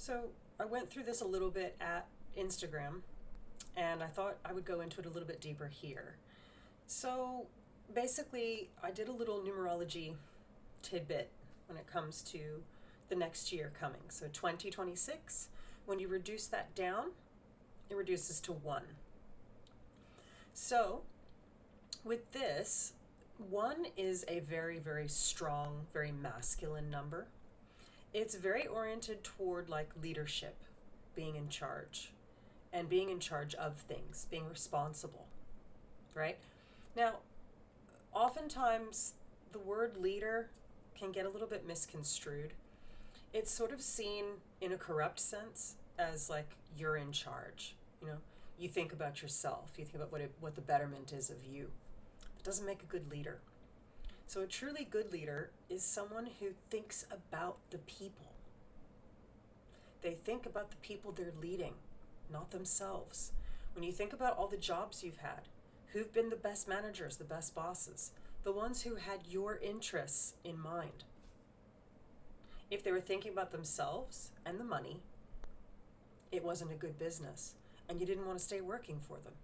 So I went through this a little bit at Instagram, and I thought I would go into it a little bit deeper here. So basically, I did a little numerology tidbit when it comes to the next year coming. So 2026, when you reduce that down, it reduces to 1. So with this, 1 is a very, very strong, very masculine number. It's very oriented toward like leadership, being in charge, and being in charge of things, being responsible, right? Now, oftentimes the word leader can get a little bit misconstrued. It's sort of seen in a corrupt sense as like you're in charge. You think about yourself, you think about what the betterment is of you. It doesn't make a good leader. So a truly good leader is someone who thinks about the people. They think about the people they're leading, not themselves. When you think about all the jobs you've had, who've been the best managers, the best bosses, the ones who had your interests in mind. If they were thinking about themselves and the money, it wasn't a good business, and you didn't want to stay working for them.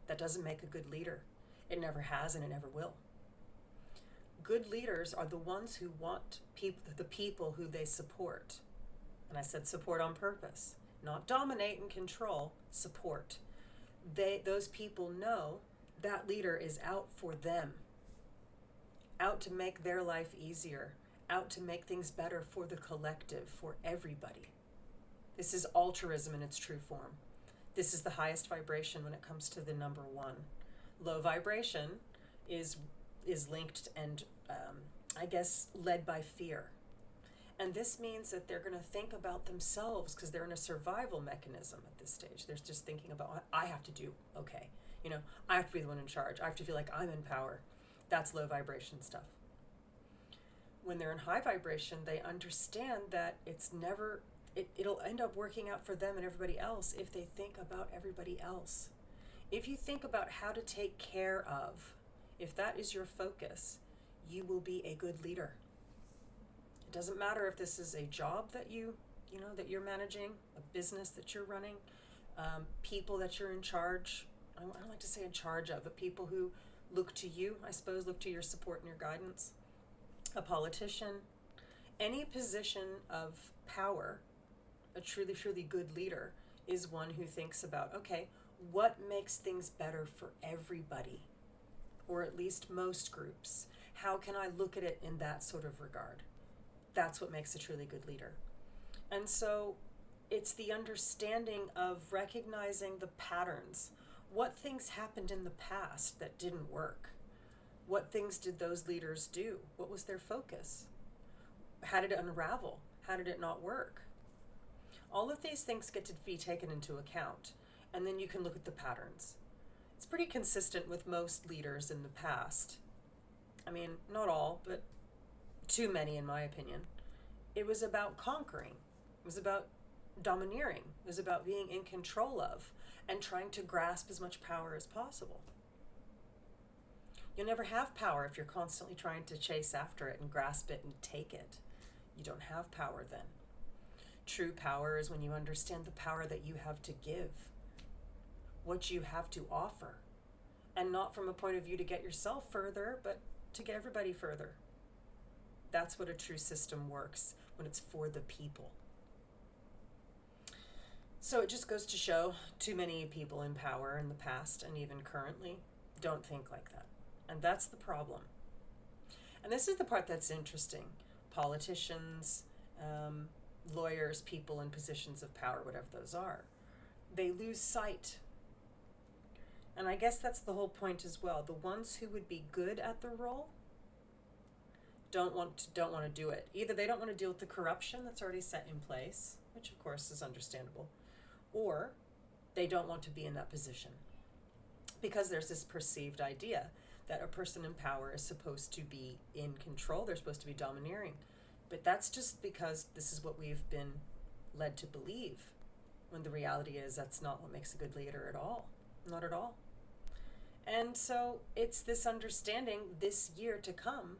That doesn't make a good leader. It never has, and it never will. Good leaders are the ones who want the people who they support. And I said support on purpose, not dominate and control, support. Those people know that leader is out for them, out to make their life easier, out to make things better for the collective, for everybody. This is altruism in its true form. This is the highest vibration when it comes to the number 1. Low vibration is linked and I guess led by fear. And this means that they're going to think about themselves because they're in a survival mechanism at this stage. They're just thinking about what I have to do. Okay. I have to be the one in charge. I have to feel like I'm in power. That's low vibration stuff. When they're in high vibration, they understand that it'll end up working out for them and everybody else if they think about everybody else. If you think about how to take care of, if that is your focus, you will be a good leader. It doesn't matter if this is a job that that you're managing, a business that you're running, people that you're in charge. I don't like to say in charge of, but people who look to you, I suppose, look to your support and your guidance. A politician, any position of power, a truly, truly good leader is one who thinks about, okay, what makes things better for everybody, or at least most groups? How can I look at it in that sort of regard? That's what makes a truly good leader. And so it's the understanding of recognizing the patterns. What things happened in the past that didn't work? What things did those leaders do? What was their focus? How did it unravel? How did it not work? All of these things get to be taken into account, and then you can look at the patterns. It's pretty consistent with most leaders in the past. I mean, not all, but too many in my opinion. It was about conquering. It was about domineering. It was about being in control of and trying to grasp as much power as possible. You'll never have power if you're constantly trying to chase after it and grasp it and take it. You don't have power then. True power is when you understand the power that you have to give, what you have to offer, and not from a point of view to get yourself further, but to get everybody further. That's what a true system works, when it's for the people. So it just goes to show too many people in power in the past and even currently don't think like that. And that's the problem. And this is the part that's interesting. Politicians, lawyers, people in positions of power, whatever those are, they lose sight. And I guess that's the whole point as well. The ones who would be good at the role don't want to do it. Either they don't want to deal with the corruption that's already set in place, which of course is understandable, or they don't want to be in that position because there's this perceived idea that a person in power is supposed to be in control. They're supposed to be domineering. But that's just because this is what we've been led to believe, when the reality is that's not what makes a good leader at all. Not at all. And so it's this understanding this year to come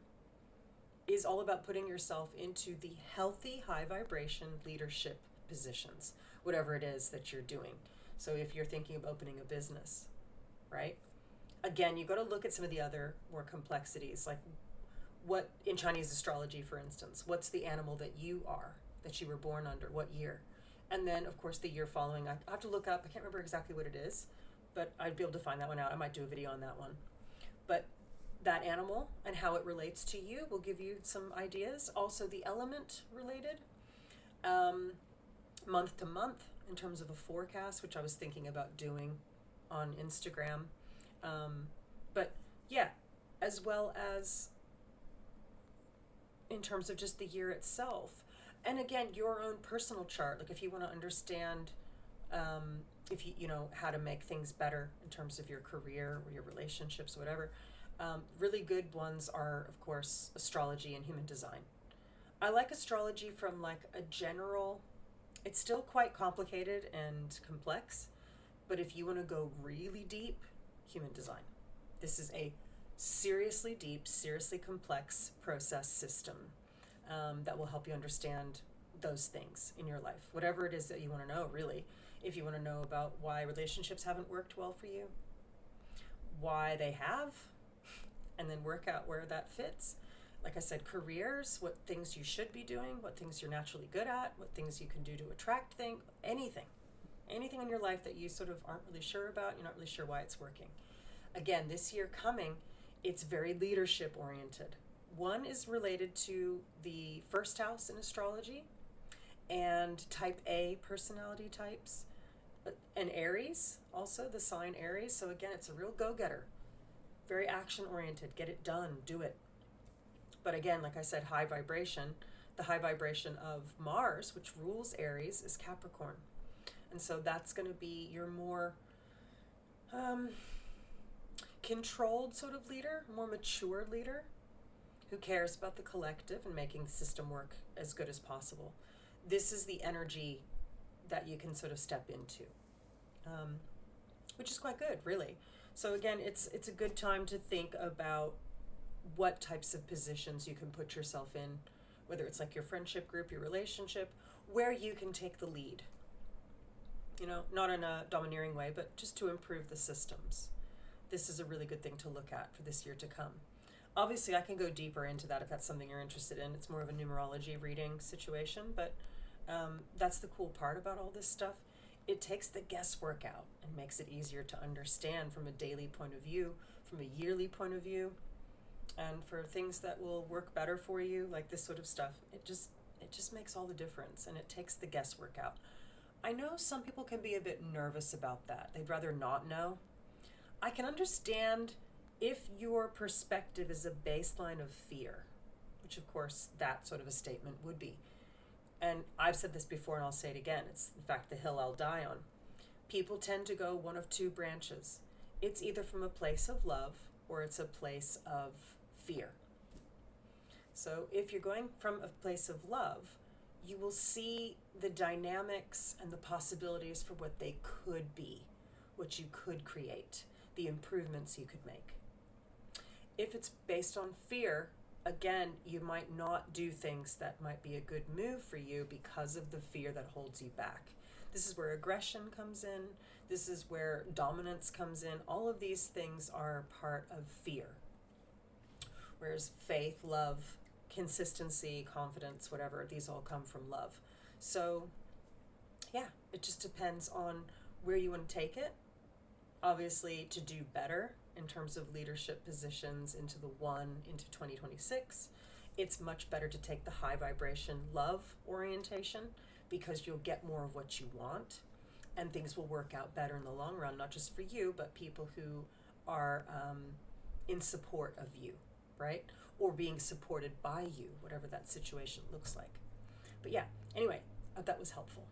is all about putting yourself into the healthy, high vibration leadership positions, whatever it is that you're doing. So if you're thinking of opening a business, right? Again, you've got to look at some of the other more complexities, like what in Chinese astrology, for instance, what's the animal that you are, that you were born under, what year? And then, of course, the year following, I have to look up, I can't remember exactly what it is, but I'd be able to find that one out. I might do a video on that one. But that animal and how it relates to you will give you some ideas. Also, the element related, month to month, in terms of a forecast, which I was thinking about doing on Instagram. But yeah, as well as in terms of just the year itself. And again, your own personal chart, like if you want to understand if you know how to make things better in terms of your career or your relationships, whatever. Really good ones are, of course, astrology and human design. I like astrology from like a general, it's still quite complicated and complex, but if you want to go really deep, human design. This is a seriously deep, seriously complex process system that will help you understand those things in your life, whatever it is that you want to know, really. If you want to know about why relationships haven't worked well for you, why they have, and then work out where that fits. Like I said, careers, what things you should be doing, what things you're naturally good at, what things you can do to attract things, anything in your life that you sort of aren't really sure about, you're not really sure why it's working. Again, this year coming, it's very leadership oriented. One is related to the first house in astrology and type A personality types, and Aries, also the sign Aries. So again, it's a real go-getter, very action oriented, get it done, do it. But again, like I said, high vibration, the high vibration of Mars, which rules Aries, is Capricorn. And so that's going to be your more controlled sort of leader, more mature leader who cares about the collective and making the system work as good as possible. This is the energy that you can sort of step into, which is quite good, really. So again, it's a good time to think about what types of positions you can put yourself in, whether it's like your friendship group, your relationship, where you can take the lead. You know, not in a domineering way, but just to improve the systems. This is a really good thing to look at for this year to come. Obviously, I can go deeper into that if that's something you're interested in. It's more of a numerology reading situation, but that's the cool part about all this stuff. It takes the guesswork out and makes it easier to understand from a daily point of view, from a yearly point of view, and for things that will work better for you, like this sort of stuff. It just makes all the difference, and it takes the guesswork out. I know some people can be a bit nervous about that. They'd rather not know. I can understand if your perspective is a baseline of fear, which of course that sort of a statement would be. And I've said this before and I'll say it again. It's in fact the hill I'll die on. People tend to go one of two branches. It's either from a place of love or it's a place of fear. So if you're going from a place of love, you will see the dynamics and the possibilities for what they could be, what you could create, the improvements you could make. If it's based on fear, again, you might not do things that might be a good move for you because of the fear that holds you back. This is where aggression comes in. This is where dominance comes in. All of these things are part of fear. Whereas faith, love, consistency, confidence, whatever, these all come from love. So yeah, it just depends on where you want to take it. Obviously, to do better in terms of leadership positions into 2026, it's much better to take the high vibration love orientation, because you'll get more of what you want and things will work out better in the long run, not just for you, but people who are in support of you, right? Or being supported by you, whatever that situation looks like. But yeah, anyway, I hope that was helpful.